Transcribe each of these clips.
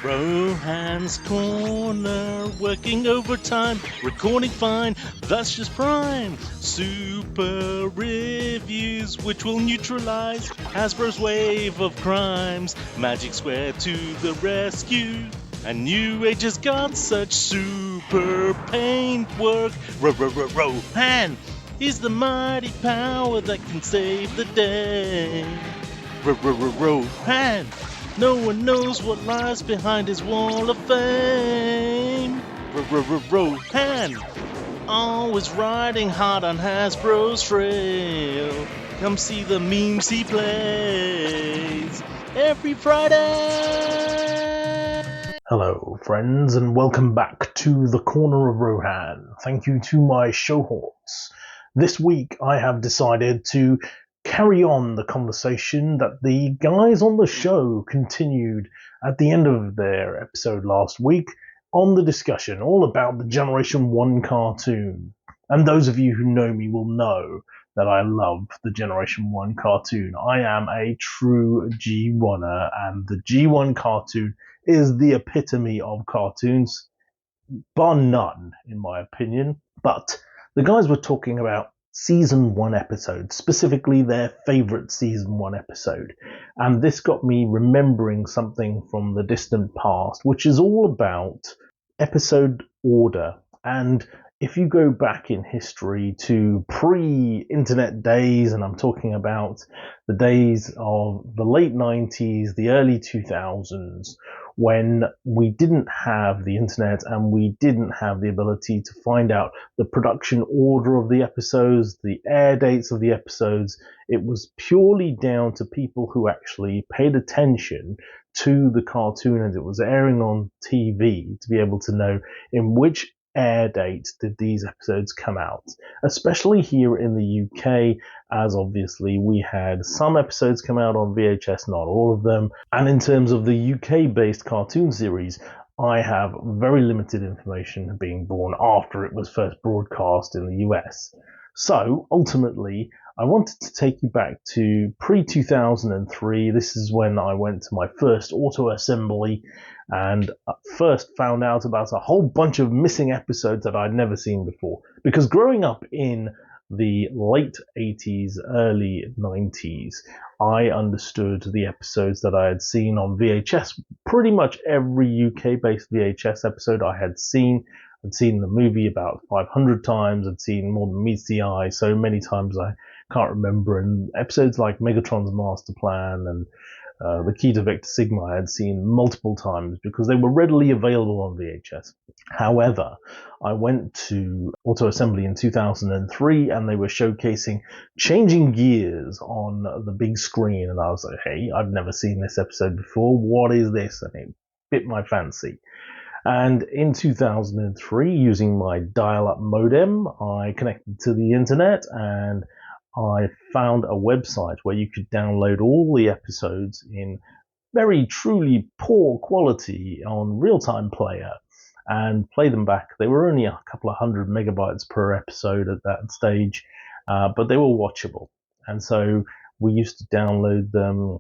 Rohan's Corner, working overtime, recording fine, that's just prime. Super reviews, which will neutralize Hasbro's wave of crimes. Magic Square to the rescue, and New Age has got such super paintwork. Rohan is the mighty power that can save the day. Rohan, no one knows what lies behind his wall of fame. Rohan, always riding hard on Hasbro's trail. Come see the memes he plays every Friday. Hello, friends, and welcome back to the Corner of Rohan. Thank you to my show horns. This week I have decided to carry on the conversation that the guys on the show continued at the end of their episode last week on the discussion all about the Generation 1 cartoon. And those of you who know me will know that I love the Generation 1 cartoon. I am a true G1er, and the G1 cartoon is the epitome of cartoons, bar none, in my opinion. But the guys were talking about Season 1 episodes, specifically their favourite Season 1 episode. And this got me remembering something from the distant past, which is all about episode order. And if you go back in history to pre-internet days, and I'm talking about the days of the late 90s, the early 2000s, when we didn't have the internet and we didn't have the ability to find out the production order of the episodes, the air dates of the episodes, it was purely down to people who actually paid attention to the cartoon as it was airing on TV to be able to know in which air date did these episodes come out, especially here in the UK, as obviously we had some episodes come out on VHS, not all of them. And in terms of the UK-based cartoon series, I have very limited information being born after it was first broadcast in the US. So ultimately, I wanted to take you back to pre-2003. This is when I went to my first auto assembly and first found out about a whole bunch of missing episodes that I'd never seen before. Because growing up in the late 80s, early 90s, I understood the episodes that I had seen on VHS. Pretty much every UK-based VHS episode I had seen. I'd seen the movie about 500 times. I'd seen more than meets the eye so many times I can't remember. And episodes like Megatron's Master Plan and the Key to Vector Sigma I had seen multiple times because they were readily available on VHS. However, I went to Auto Assembly in 2003 and they were showcasing Changing Gears on the big screen, and I was like, hey, I've never seen this episode before. What is this? And it bit my fancy. And in 2003, using my dial-up modem, I connected to the internet and I found a website where you could download all the episodes in very truly poor quality on real-time player and play them back. They were only a couple of 100 megabytes per episode at that stage, but they were watchable. And so we used to download them.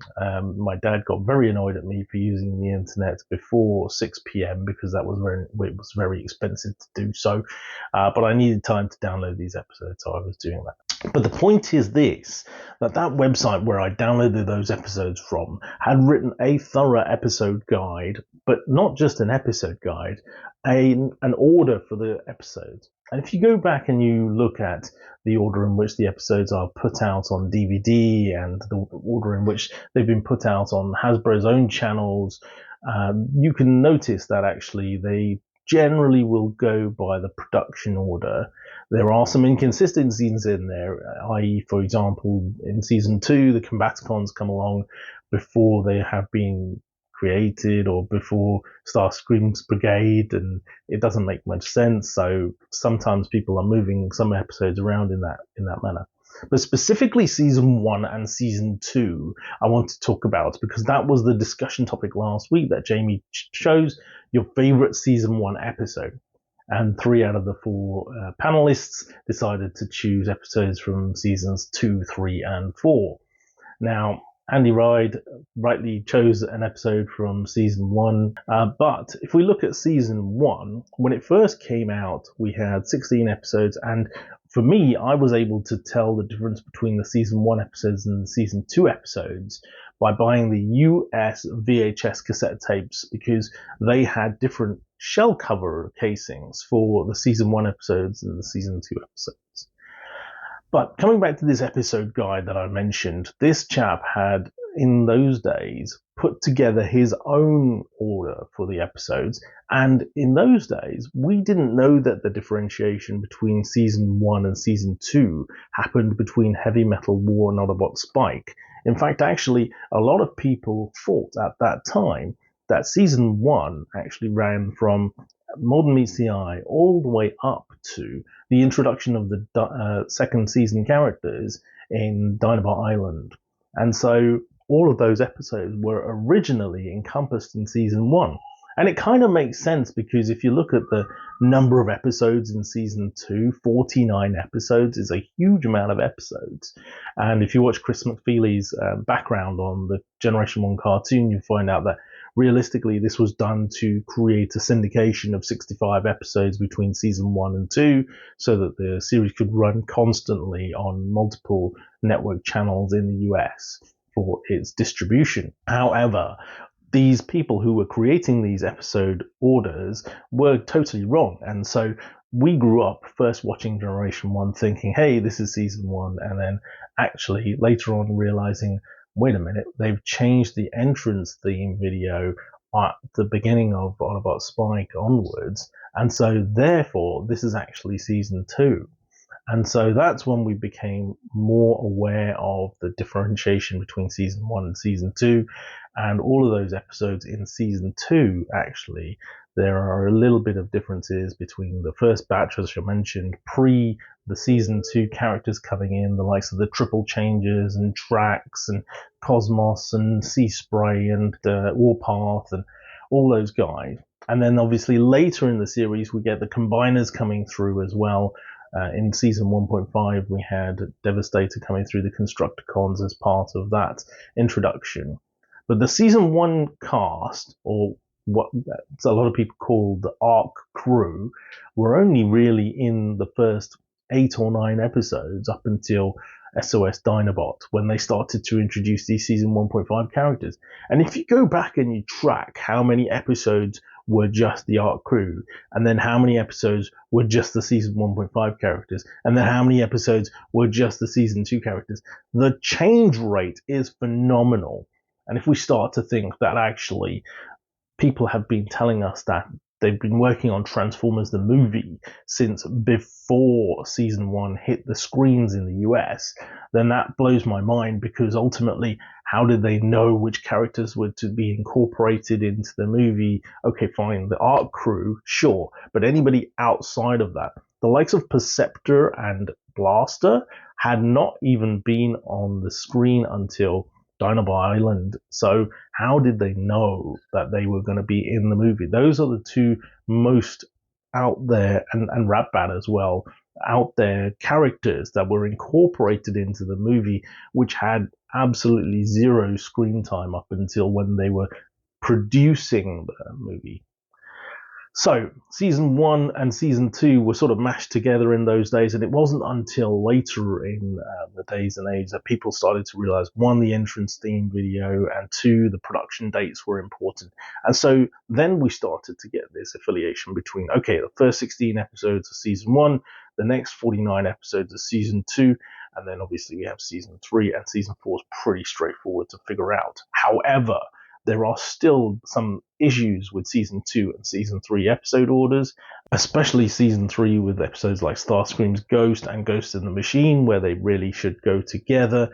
My dad got very annoyed at me for using the internet before 6 p.m. because it was very expensive to do so. But I needed time to download these episodes, so I was doing that. But the point is this, that website where I downloaded those episodes from had written a thorough episode guide, but not just an episode guide, an order for the episodes. And if you go back and you look at the order in which the episodes are put out on DVD and the order in which they've been put out on Hasbro's own channels, you can notice that actually they generally will go by the production order. There are some inconsistencies in there, i.e., for example, in Season 2, the Combaticons come along before they have been created or before Starscream's Brigade, and it doesn't make much sense. So sometimes people are moving some episodes around in that manner. But specifically Season 1 and Season 2 I want to talk about because that was the discussion topic last week that Jamie chose your favorite Season 1 episode. And 3 out of the 4 panelists decided to choose episodes from Seasons 2, 3, and 4. Now, Andy rightly chose an episode from season 1. But if we look at season 1, when it first came out, we had 16 episodes, and for me, I was able to tell the difference between the season 1 episodes and the season 2 episodes by buying the US VHS cassette tapes, because they had different shell cover casings for the season 1 episodes and the season 2 episodes. But coming back to this episode guide that I mentioned, this chap had, in those days, put together his own order for the episodes. And in those days, we didn't know that the differentiation between season 1 and season 2 happened between Heavy Metal War and Autobot Spike. In fact, actually, a lot of people thought at that time that season 1 actually ran from Modern Meets the Eye all the way up to the introduction of the second season characters in Dinobot Island. And so all of those episodes were originally encompassed in season 1. And it kind of makes sense, because if you look at the number of episodes in season 2, 49 episodes is a huge amount of episodes. And if you watch Chris McFeely's background on the Generation 1 cartoon, you'll find out that realistically this was done to create a syndication of 65 episodes between season 1 and 2, so that the series could run constantly on multiple network channels in the US for its distribution. However, these people who were creating these episode orders were totally wrong. And so we grew up first watching Generation 1 thinking, hey, this is season 1, and then actually later on realizing, wait a minute, they've changed the entrance theme video at the beginning of Autobot Spike onwards, and so therefore this is actually season 2. And so that's when we became more aware of the differentiation between season 1 and season 2. And all of those episodes in season 2, actually, there are a little bit of differences between the first batch, as I mentioned, pre the season 2 characters coming in, the likes of the Triple Changers and Trax and Cosmos and Sea Spray and Warpath and all those guys. And then obviously later in the series, we get the Combiners coming through as well. In season 1.5, we had Devastator coming through the Constructicons as part of that introduction. But the season 1 cast, or what a lot of people call the ARC crew, were only really in the first 8 or 9 episodes up until SOS Dinobot, when they started to introduce these season 1.5 characters. And if you go back and you track how many episodes were just the ARC crew, and then how many episodes were just the season 1.5 characters, and then how many episodes were just the season 2 characters, the change rate is phenomenal. And if we start to think that actually people have been telling us that they've been working on Transformers the movie since before season 1 hit the screens in the US, then that blows my mind, because ultimately, how did they know which characters were to be incorporated into the movie? Okay, fine, the ARC crew, sure, but anybody outside of that, the likes of Perceptor and Blaster, had not even been on the screen until Dinobot Island. So how did they know that they were going to be in the movie? Those are the two most out there, and Rat-Bat as well, out there characters that were incorporated into the movie, which had absolutely zero screen time up until when they were producing the movie. So season 1 and season 2 were sort of mashed together in those days, and it wasn't until later in the days and age that people started to realize, 1, the entrance theme video, and 2, the production dates were important. And so then we started to get this affiliation between, okay, the first 16 episodes of season 1, the next 49 episodes of season 2, and then obviously we have season 3, and season 4 is pretty straightforward to figure out. However, there are still some issues with season 2 and season 3 episode orders, especially season 3 with episodes like Starscream's Ghost and Ghost in the Machine, where they really should go together,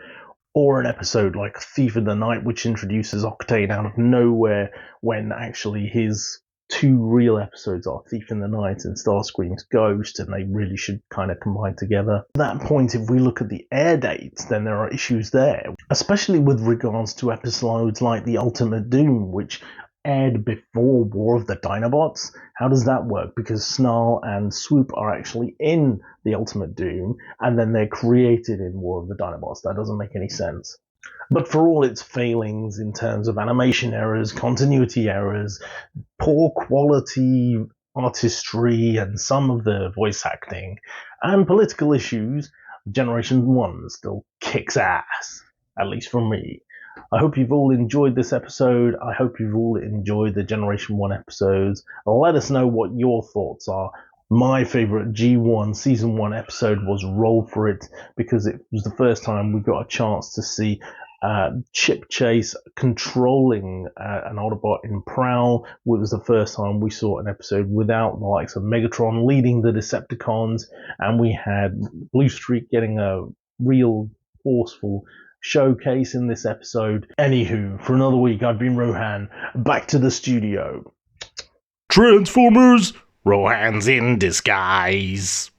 or an episode like Thief in the Night, which introduces Octane out of nowhere, when actually his 2 real episodes are Thief in the Night and Starscream's Ghost, and they really should kind of combine together. At that point, if we look at the air dates, then there are issues there, especially with regards to episodes like The Ultimate Doom, which aired before War of the Dinobots. How does that work? Because Snarl and Swoop are actually in The Ultimate Doom, and then they're created in War of the Dinobots. That doesn't make any sense. But for all its failings in terms of animation errors, continuity errors, poor quality artistry, and some of the voice acting, and political issues, Generation 1 still kicks ass, at least for me. I hope you've all enjoyed this episode. I hope you've all enjoyed the Generation 1 episodes. Let us know what your thoughts are. My favourite G1 Season 1 episode was Roll For It, because it was the first time we got a chance to see Chip Chase controlling an Autobot in Prowl. It was the first time we saw an episode without the likes of Megatron leading the Decepticons, and we had Blue Streak getting a real forceful showcase in this episode. Anywho, for another week, I've been Rohan. Back to the studio. Transformers, Rohans in disguise.